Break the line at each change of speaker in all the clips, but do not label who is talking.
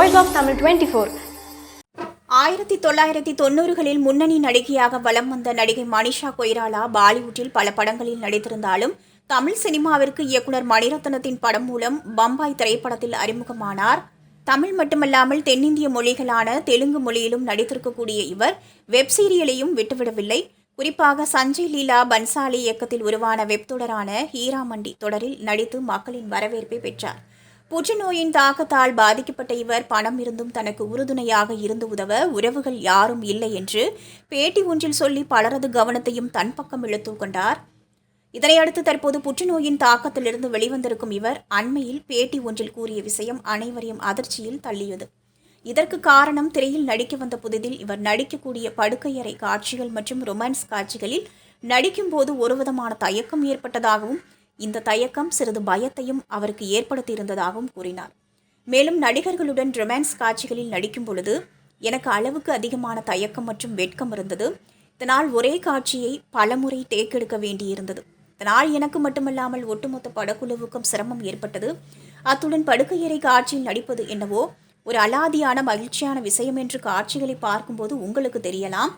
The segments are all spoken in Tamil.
Voice of Tamil 24.
1990களில் முன்னணி நடிகையாக வலம் வந்த நடிகை மனிஷா கொய்ராலா பாலிவுட்டில் பல படங்களில் நடித்திருந்தாலும் தமிழ் சினிமாவிற்கு இயக்குனர் மணிரத்னத்தின் படம் மூலம் பம்பாய் திரைப்படத்தில் அறிமுகமானார். தமிழ் மட்டுமல்லாமல் தென்னிந்திய மொழிகளான தெலுங்கு மொழியிலும் நடித்திருக்கக்கூடிய இவர் வெப் சீரியலையும் விட்டுவிடவில்லை. குறிப்பாக சஞ்சய் லீலா பன்சாலி இயக்கத்தில் உருவான வெப் தொடரான ஹீராமண்டி தொடரில் நடித்து மக்களின் வரவேற்பை பெற்றார். புற்றுநோயின் தாக்கத்தால் பாதிக்கப்பட்ட இவர் பணம் இருந்தும் தனக்கு உறுதுணையாக இருந்து உதவ உறவுகள் யாரும் இல்லை என்று பேட்டி ஒன்றில் சொல்லி பலரது கவனத்தையும் தன் பக்கம் இழுத்து கொண்டார். இதனையடுத்து தற்போது புற்றுநோயின் தாக்கத்திலிருந்து வெளிவந்திருக்கும் இவர் அண்மையில் பேட்டி ஒன்றில் கூறிய விஷயம் அனைவரையும் அதிர்ச்சியில் தள்ளியது. இதற்கு காரணம் திரையில் நடிக்க வந்த புதிதில் இவர் நடிக்கக்கூடிய படுக்கையறை காட்சிகள் மற்றும் ரொமான்ஸ் காட்சிகளில் நடிக்கும் போது ஒருவிதமான தயக்கம் ஏற்பட்டதாகவும் இந்த தயக்கம் சிறிது பயத்தையும் அவருக்கு ஏற்படுத்தியிருந்ததாகவும் கூறினார். மேலும் நடிகர்களுடன் ரொமான்ஸ் காட்சிகளில் நடிக்கும் பொழுது எனக்கு அளவுக்கு அதிகமான தயக்கம் மற்றும் வெட்கம் இருந்தது. இதனால் ஒரே காட்சியை பலமுறை டேக் எடுக்க வேண்டியிருந்தது. இதனால் எனக்கு மட்டுமல்லாமல் ஒட்டுமொத்த படக்குழுவுக்கும் சிரமம் ஏற்பட்டது. அத்துடன் படுக்கையறை காட்சியில் நடிப்பது என்னவோ ஒரு அலாதியான மகிழ்ச்சியான விஷயம் என்று காட்சிகளை பார்க்கும்போது உங்களுக்கு தெரியலாம்.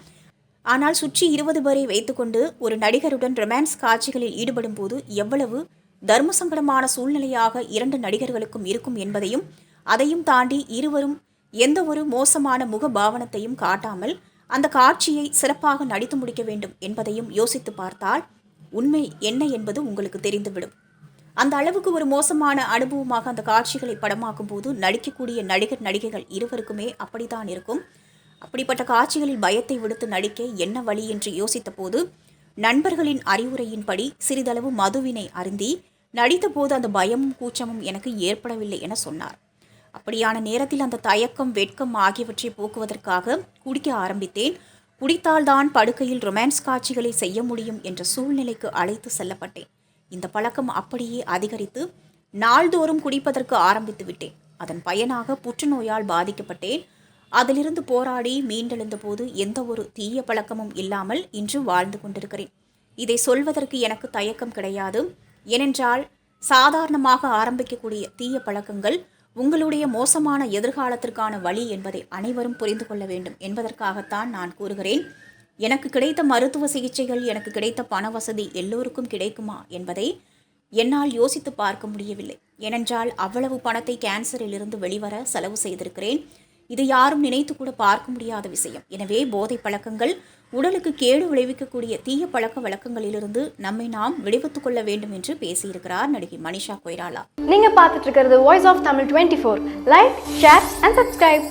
ஆனால் சுற்றி 20 பேரை வைத்துக்கொண்டு ஒரு நடிகருடன் ரொமான்ஸ் காட்சிகளில் ஈடுபடும் போது எவ்வளவு தர்மசங்கடமான சூழ்நிலையாக 2 நடிகர்களுக்கும் இருக்கும் என்பதையும் அதையும் தாண்டி இருவரும் எந்த ஒரு மோசமான முக பாவனத்தையும் காட்டாமல் அந்த காட்சியை சிறப்பாக நடித்து முடிக்க வேண்டும் என்பதையும் யோசித்து பார்த்தால் உண்மை என்ன என்பது உங்களுக்கு தெரிந்துவிடும். அந்த அளவுக்கு ஒரு மோசமான அனுபவமாக அந்த காட்சிகளை படமாக்கும் போது நடிக்கக்கூடிய நடிகர் நடிகைகள் இருவருக்குமே அப்படித்தான் இருக்கும். அப்படிப்பட்ட காட்சிகளில் பயத்தை விடுத்து நடிக்க என்ன வழி என்று யோசித்த போது நண்பர்களின் அறிவுரையின்படி சிறிதளவு மதுவினை அருந்தி நடித்த போது அந்த பயமும் கூச்சமும் எனக்கு ஏற்படவில்லை என சொன்னார். அப்படியான நேரத்தில் அந்த தயக்கம் வெட்கம் ஆகியவற்றை போக்குவதற்காக குடிக்க ஆரம்பித்தேன். குடித்தால்தான் படுக்கையில் ரொமான்ஸ் காட்சிகளை செய்ய முடியும் என்ற சூழ்நிலைக்கு அழைத்து செல்லப்பட்டேன். இந்த பழக்கம் அப்படியே அதிகரித்து நாள்தோறும் குடிப்பதற்கு ஆரம்பித்து விட்டேன். அதன் பயனாக புற்றுநோயால் பாதிக்கப்பட்டேன். அதிலிருந்து போராடி மீண்டெழுந்த போது எந்த ஒரு தீய பழக்கமும் இல்லாமல் இன்று வாழ்ந்து கொண்டிருக்கிறேன். இதை சொல்வதற்கு எனக்கு தயக்கம் கிடையாது. ஏனென்றால் சாதாரணமாக ஆரம்பிக்கக்கூடிய தீய பழக்கங்கள் உங்களுடைய மோசமான எதிர்காலத்திற்கான வழி என்பதை அனைவரும் புரிந்து கொள்ள வேண்டும் என்பதற்காகத்தான் நான் கூறுகிறேன். எனக்கு கிடைத்த மருத்துவ சிகிச்சைகள், எனக்கு கிடைத்த பண வசதி எல்லோருக்கும் கிடைக்குமா என்பதை என்னால் யோசித்து பார்க்க முடியவில்லை. ஏனென்றால் அவ்வளவு பணத்தை கேன்சரிலிருந்து வெளிவர செலவு செய்திருக்கிறேன். இது யாரும் நினைத்து கூட பார்க்க முடியாத விஷயம். எனவே போதை பழக்கங்கள், உடலுக்கு கேடு விளைவிக்கக்கூடிய தீய பழக்க வழக்கங்களிலிருந்து நம்மை நாம் விடுவித்துக் கொள்ள வேண்டும் என்று பேசியிருக்கிறார் நடிகை மனிஷா கொய்ராலா.
நீங்க பார்த்துட்டு இருக்கிறது Voice of Tamil 24. Like, share and subscribe.